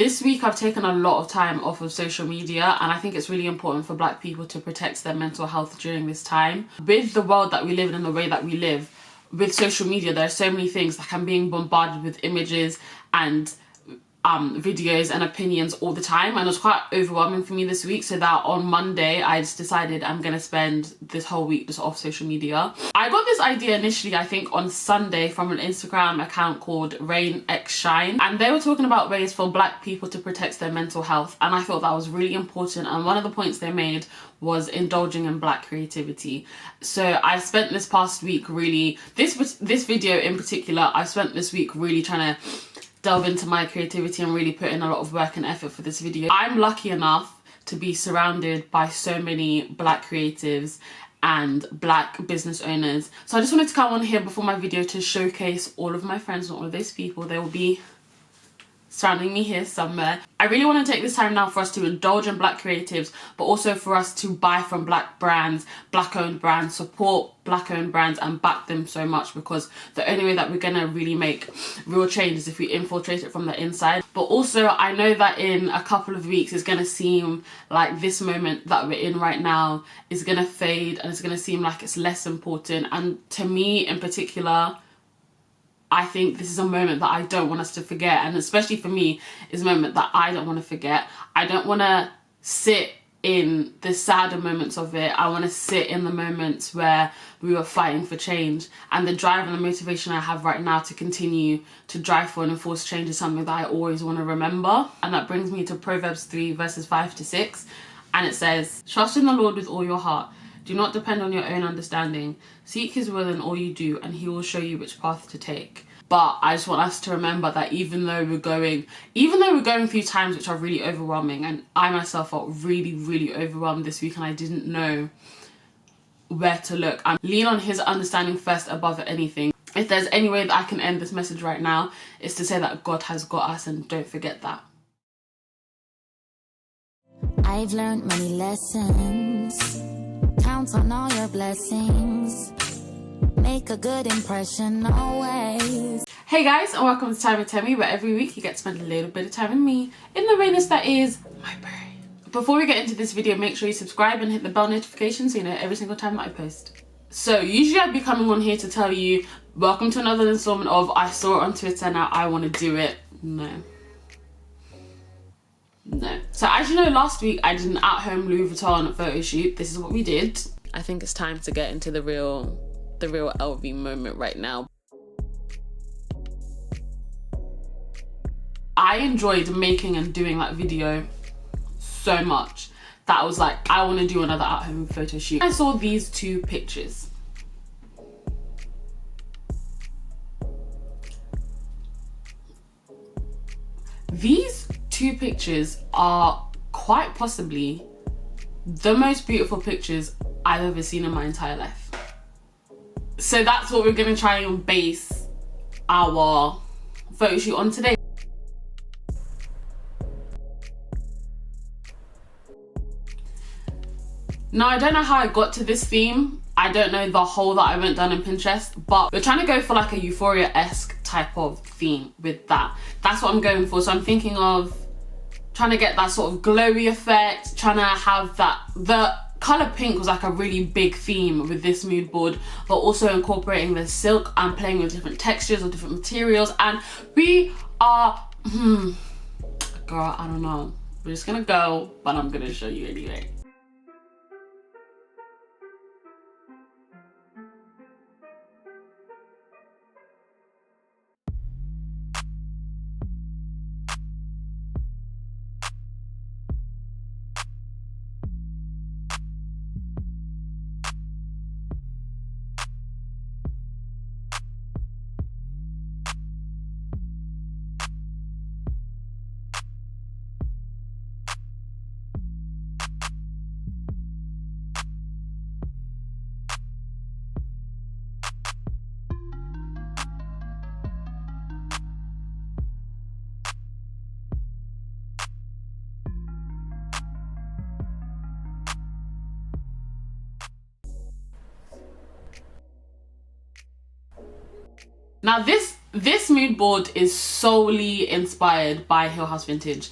This week I've taken a lot of time off of social media, and I think it's really important for Black people to protect their mental health during this time. With the world that we live in and the way that we live, with social media there are so many things, like I'm being bombarded with images and videos and opinions all the time, and it was quite overwhelming for me this week, so that on Monday I just decided I'm gonna spend this whole week just off social media. I got this idea initially, I think on Sunday, from an Instagram account called Rain X Shine, and they were talking about ways for Black people to protect their mental health, and I thought that was really important. And one of the points they made was indulging in Black creativity. So I spent this past week really, this video in particular, I spent this week really trying to delve into my creativity and really put in a lot of work and effort for this video. I'm lucky enough to be surrounded by so many Black creatives and Black business owners. So I just wanted to come on here before my video to showcase all of my friends and all of those people. They will be surrounding me here somewhere. I really want to take this time now for us to indulge in Black creatives, but also for us to buy from Black brands, Black owned brands, support Black owned brands and back them so much, because the only way that we're gonna really make real change is if we infiltrate it from the inside. But also I know that in a couple of weeks it's gonna seem like this moment that we're in right now is gonna fade, and it's gonna seem like it's less important. And to me in particular, I think this is a moment that I don't want us to forget, and especially for me, is a moment that I don't want to forget. I don't want to sit in the sadder moments of it. I want to sit in the moments where we were fighting for change, and the drive and the motivation I have right now to continue to drive for and enforce change is something that I always want to remember. And that brings me to Proverbs 3 verses 5 to 6, and it says, "Trust in the Lord with all your heart. Do not depend on your own understanding. Seek his will in all you do, and he will show you which path to take." But I just want us to remember that even though we're going through times which are really overwhelming, and I myself felt really, really overwhelmed this week and I didn't know where to look, lean on his understanding first above anything. If there's any way that I can end this message right now, it's to say that God has got us, and don't forget that. I've learned many lessons. Count on all your blessings. Make a good impression always. Hey guys, and welcome to Time with Temi, where every week you get to spend a little bit of time with me in the rayness that is my brain. Before we get into this video, make sure you subscribe and hit the bell notification so you know every single time that I post. So usually I'd be coming on here to tell you, welcome to another installment of I saw it on Twitter, now I want to do it. No. So as you know, last week I did an at-home Louis Vuitton photo shoot. This is what we did. I think it's time to get into the real LV moment right now. I enjoyed making and doing that video so much that I was like, I want to do another at-home photo shoot. I saw these two pictures. These two pictures are quite possibly the most beautiful pictures I've ever seen in my entire life. So that's what we're gonna try and base our photo shoot on today. Now, I don't know how I got to this theme. I don't know the hole that I went down in Pinterest, but we're trying to go for like a Euphoria-esque type of theme with that. That's what I'm going for. So I'm thinking of trying to get that sort of glowy effect, trying to have that, the colour pink was like a really big theme with this mood board, but also incorporating the silk and playing with different textures or different materials. And we are, girl, I don't know. We're just gonna go, but I'm gonna show you anyway. Now this This mood board is solely inspired by Hill House Vintage.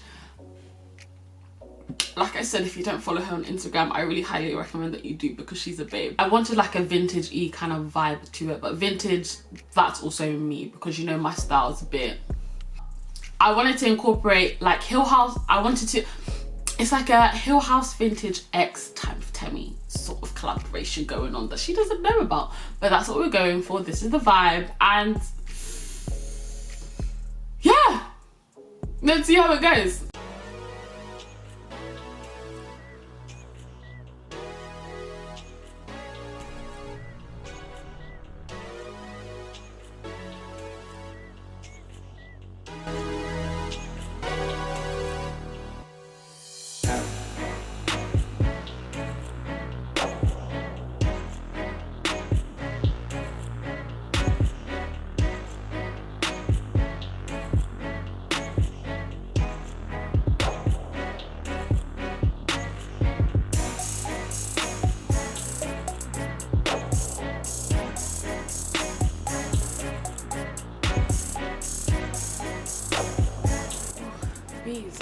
Like I said, if you don't follow her on Instagram, I really highly recommend that you do, because she's a babe. I wanted like a vintage-y kind of vibe to it, but vintage, that's also me, because you know my style's a bit... I wanted to incorporate like Hill House, it's like a Hill House Vintage X TimewithTemi sort of collaboration going on that she doesn't know about. But that's what we're going for. This is the vibe, and yeah, let's see how it goes.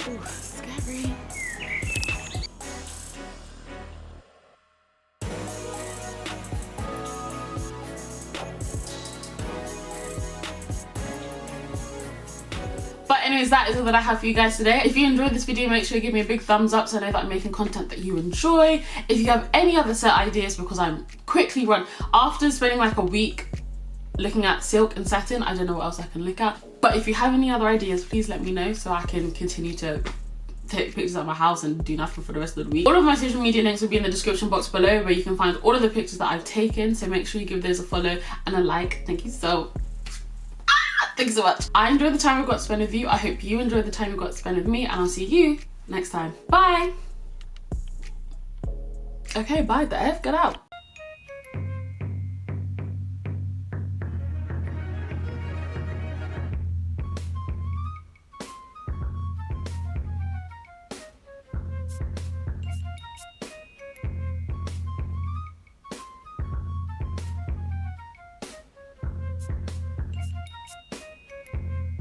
Ooh, scary. But anyways, that is all that I have for you guys today. If you enjoyed this video, make sure you give me a big thumbs up so I know that I'm making content that you enjoy. If you have any other set ideas, because I'm quickly run after spending like a week looking at silk and satin, I don't know what else I can look at. But if you have any other ideas, please let me know so I can continue to take pictures at my house and do nothing for the rest of the week. All of my social media links will be in the description box below, where you can find all of the pictures that I've taken, so make sure you give those a follow and a like. Thank you so much. I enjoyed the time we got to spend with you. I hope you enjoyed the time we got to spend with me, and I'll see you next time. Bye. Okay, bye, Dev, get out.